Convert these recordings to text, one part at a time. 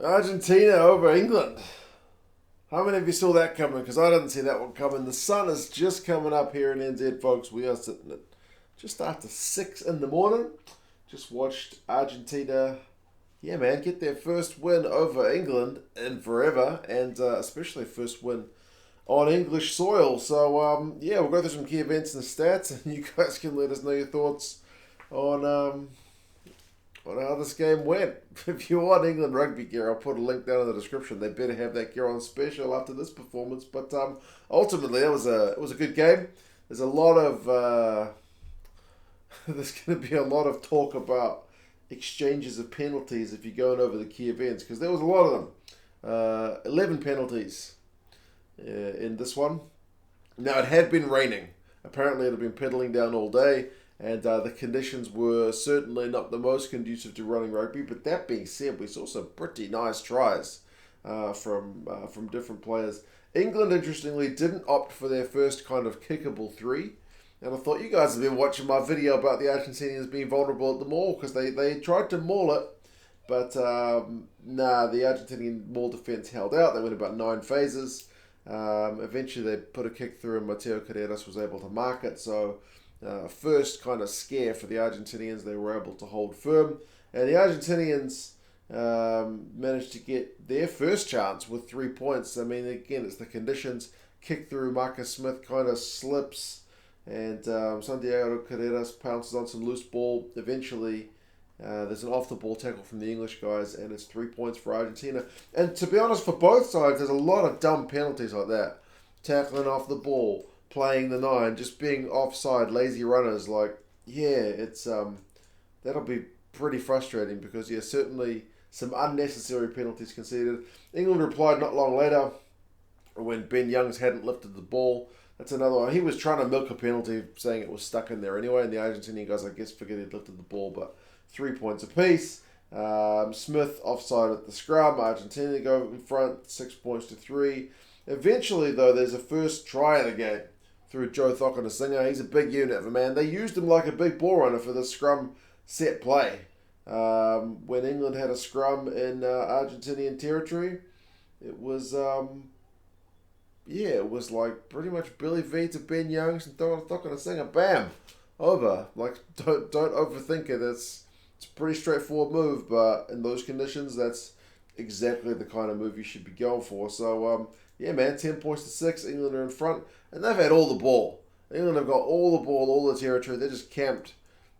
Argentina over England. How many of you saw that coming? Because I didn't see that one coming. The sun is just coming up here in NZ, folks. We are sitting at just after 6 in the morning. Just watched Argentina, yeah, man, get their first win over England in forever, and especially first win on English soil. So, yeah, we'll go through some key events and stats, and you guys can let us know your thoughts on how this game went. If you want England rugby gear, I'll put a link down in the description. They better have that gear on special after this performance. But ultimately, it was a good game. There's a lot of there's going to be a lot of talk about exchanges of penalties if you're going over the key events, because there was a lot of them. 11 penalties in this one. Now, it had been raining. Apparently, it had been peddling down all day. And the conditions were certainly not the most conducive to running rugby. But that being said, we saw some pretty nice tries from different players. England, interestingly, didn't opt for their first kind of kickable three. And I thought you guys have been watching my video about the Argentinians being vulnerable at the maul, because they tried to maul it. But the Argentinian maul defence held out. They went about 9 phases. Eventually, they put a kick through and Mateo Carreras was able to mark it. So... first kind of scare for the Argentinians. They were able to hold firm, and the Argentinians managed to get their first chance with 3 points. I mean, again, it's the conditions. Kick through, Marcus Smith kind of slips, and Santiago Carreras pounces on some loose ball. Eventually, there's an off-the-ball tackle from the English guys, and it's 3 points for Argentina. And to be honest, for both sides, there's a lot of dumb penalties like that. Tackling off the ball, playing the 9, just being offside, lazy runners. Like, yeah, it's that'll be pretty frustrating, because certainly some unnecessary penalties conceded. England replied not long later when Ben Youngs hadn't lifted the ball. That's another one. He was trying to milk a penalty, saying it was stuck in there anyway, and the Argentinian guys, I guess, figured he'd lifted the ball, but 3 points apiece. Smith offside at the scrum. Argentina go in front, 6 points to 3. Eventually, though, there's a first try of the game through Joe Cokanasiga. He's a big unit of a man. They used him like a big ball runner for the scrum set play. When England had a scrum in Argentinian territory, it was, it was like pretty much Billy V to Ben Youngs and Cokanasiga. Bam! Over. Like, don't overthink it. It's a pretty straightforward move, but in those conditions, that's exactly the kind of move you should be going for. So, yeah, man, 10 points to 6. England are in front, and they've had all the ball. England have got all the ball, all the territory. They're just camped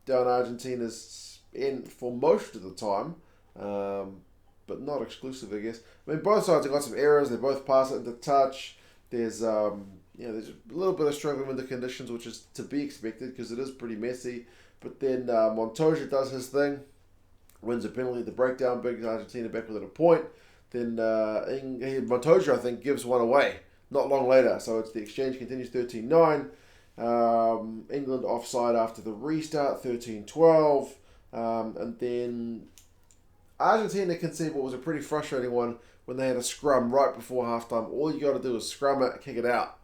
down Argentina's end for most of the time, but not exclusive, I guess. I mean, both sides have got some errors. They both pass it into touch. There's there's a little bit of struggling with the conditions, which is to be expected because it is pretty messy. But then Montoya does his thing, wins a penalty at the breakdown, brings Argentina back within a point. Then Montoya, I think, gives one away not long later. So it's the exchange continues 13-9. England offside after the restart, 13-12. And then Argentina conceded what was a pretty frustrating one when they had a scrum right before halftime. All you got to do is scrum it, kick it out.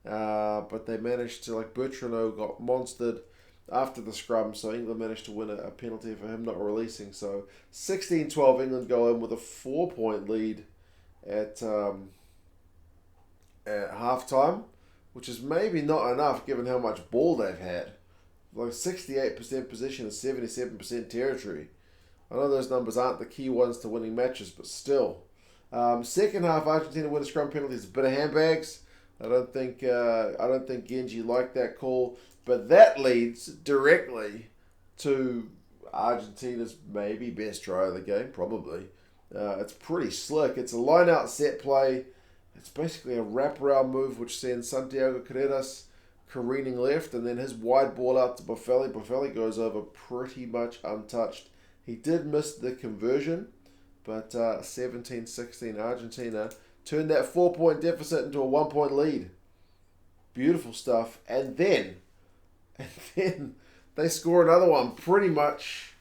But they managed to, like, Bertrand got monstered after the scrum, so England managed to win a penalty for him not releasing. So 16-12, England go in with a 4-point lead at halftime, which is maybe not enough given how much ball they've had. Like 68% possession and 77% territory. I know those numbers aren't the key ones to winning matches, but still. Second half, Argentina win a scrum penalty. It's a bit of handbags. I don't think Genge liked that call. But that leads directly to Argentina's maybe best try of the game, probably. It's pretty slick. It's a line-out set play. It's basically a wraparound move which sends Santiago Carreras careening left, and then his wide ball out to Boffelli. Boffelli goes over pretty much untouched. He did miss the conversion, but 17-16 Argentina turned that 4-point deficit into a 1-point lead. Beautiful stuff. And then they score another one pretty much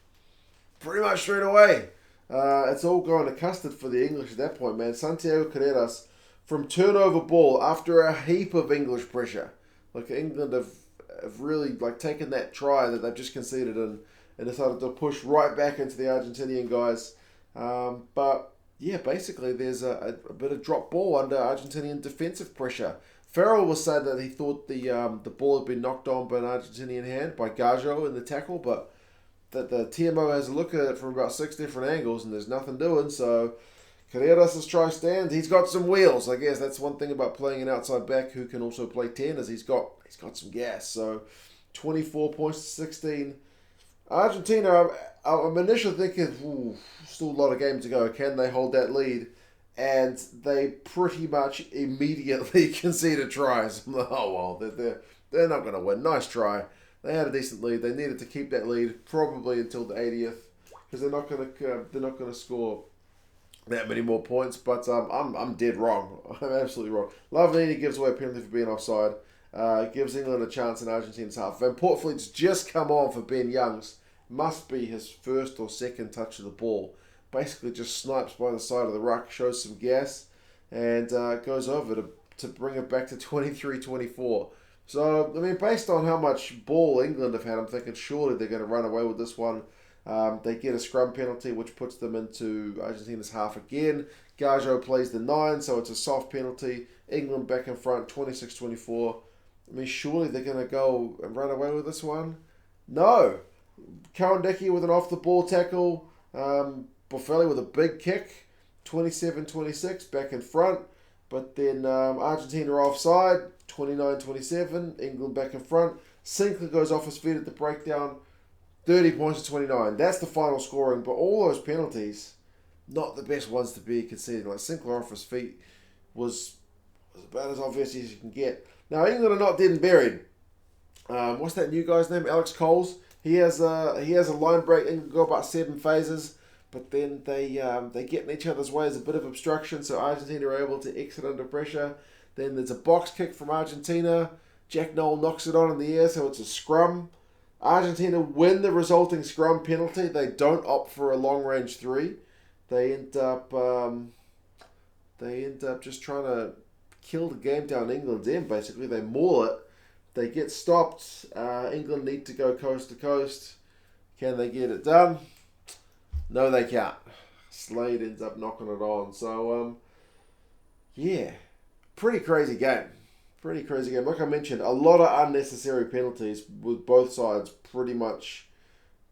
straight away. It's all going to custard for the English at that point, man. Santiago Carreras from turnover ball after a heap of English pressure. Like, England have really taken that try that they've just conceded and decided to push right back into the Argentinian guys. But yeah, basically there's a bit of drop ball under Argentinian defensive pressure. Farrell was saying that he thought the ball had been knocked on by an Argentinian hand by Genge in the tackle, but that the TMO has a look at it from about 6 different angles and there's nothing doing. So Carreras' try stand. He's got some wheels. I guess that's one thing about playing an outside back who can also play 10 is he's got some gas. So 24 points to 16. Argentina, I'm initially thinking, still a lot of games to go. Can they hold that lead? And they pretty much immediately conceded tries. Oh, well, they're not going to win. Nice try. They had a decent lead. They needed to keep that lead probably until the 80th because they're not going to score that many more points. But I'm dead wrong. I'm absolutely wrong. Lovenini gives away a penalty for being offside. Gives England a chance in Argentina's half. And Poortvliet's just come on for Ben Young's. Must be his first or second touch of the ball. Basically just snipes by the side of the ruck, shows some gas, and goes over to bring it back to 23-24. So, I mean, based on how much ball England have had, I'm thinking surely they're going to run away with this one. They get a scrum penalty, which puts them into Argentina's half again. Genge plays the 9, so it's a soft penalty. England back in front, 26-24. I mean, surely they're going to go and run away with this one? No. Cowan-Dickie with an off-the-ball tackle. Boffelli with a big kick. 27-26, back in front. But then Argentina offside. 29-27, England back in front. Sinckler goes off his feet at the breakdown. 30 points to 29. That's the final scoring. But all those penalties, not the best ones to be conceded. Like Sinckler off his feet was about as obvious as you can get. Now, England are not dead and buried. What's that new guy's name? Alex Coles. He has a line break. England go about 7 phases. But then they get in each other's way as a bit of obstruction. So Argentina are able to exit under pressure. Then there's a box kick from Argentina. Jack Nowell knocks it on in the air, so it's a scrum. Argentina win the resulting scrum penalty. They don't opt for a long-range 3. They end up just trying to kill the game down England's end, basically. They maul it. They get stopped. England need to go coast to coast. Can they get it done? No, they can't. Slade ends up knocking it on. So, yeah. Pretty crazy game. Like I mentioned, a lot of unnecessary penalties with both sides pretty much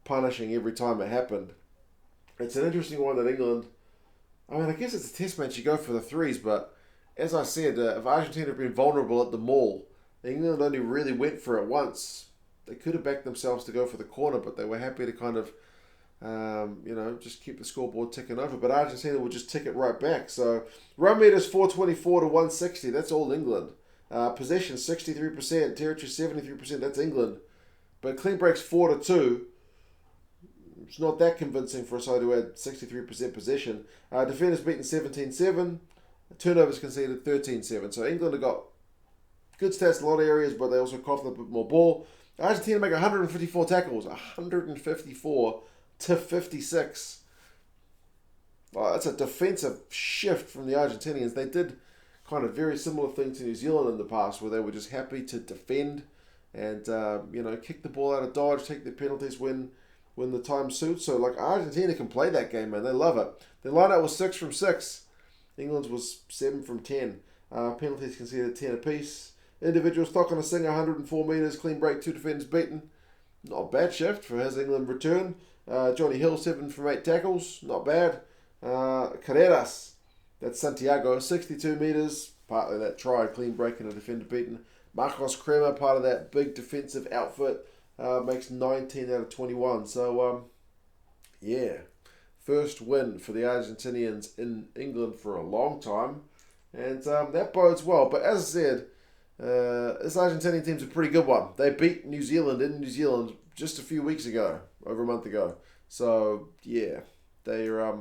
punishing every time it happened. It's an interesting one that England... I mean, I guess it's a test match. You go for the 3s, but as I said, if Argentina had been vulnerable at the maul, England only really went for it once. They could have backed themselves to go for the corner, but they were happy to kind of, just keep the scoreboard ticking over. But Argentina would just tick it right back. So, run meters 424 to 160. That's all England. Possession 63%, territory 73%. That's England. But clean breaks 4 to 2. It's not that convincing for a side who had 63% possession. Defenders beaten 17-7. Turnovers conceded 13-7. So England have got good stats in a lot of areas, but they also coughed up a bit more ball. Argentina make 154 tackles. 154 to 56. That's a defensive shift from the Argentinians. They did kind of very similar thing to New Zealand in the past, where they were just happy to defend and kick the ball out of dodge, take the penalties when the time suits. So like Argentina can play that game, man. They love it. Their lineup was 6 from 6. England's was 7 from 10. Penalties conceded 10 apiece. Individuals, Cokanasiga 104 metres, clean break, 2 defenders beaten. Not a bad shift for his England return. Jonny Hill 7 from 8 tackles, not bad. Carreras, that's Santiago, 62 metres, partly that try, clean break and a defender beaten. Marcos Crema, part of that big defensive outfit, makes 19 out of 21. So, first win for the Argentinians in England for a long time. And that bodes well. But as I said, this Argentinian team's a pretty good one. They beat New Zealand in New Zealand just a few weeks ago, over a month ago. So, yeah, they're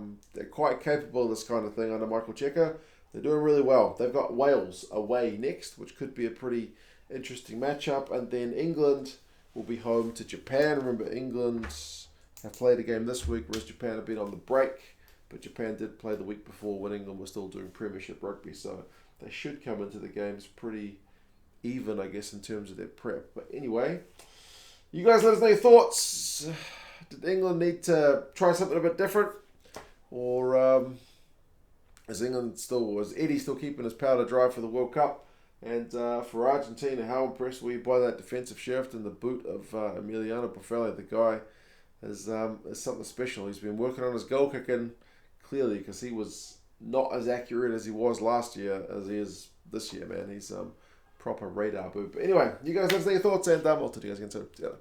quite capable of this kind of thing under Michael Cheika. They're doing really well. They've got Wales away next, which could be a pretty interesting matchup. And then England will be home to Japan. Remember, England have played a game this week, whereas Japan have been on the break. But Japan did play the week before when England was still doing Premiership rugby. So they should come into the games pretty even, I guess, in terms of their prep. But anyway, you guys let us know your thoughts. Did England need to try something a bit different? Or Is Eddie still keeping his powder dry for the World Cup? And for Argentina, how impressed were you by that defensive shift and the boot of Emiliano Buffali? The guy is something special. He's been working on his goal kicking, clearly, because he was not as accurate as he was last year as he is this year, man. He's proper radar boot. But anyway, you guys let us know your thoughts, and I'll talk to you guys again soon. See you later.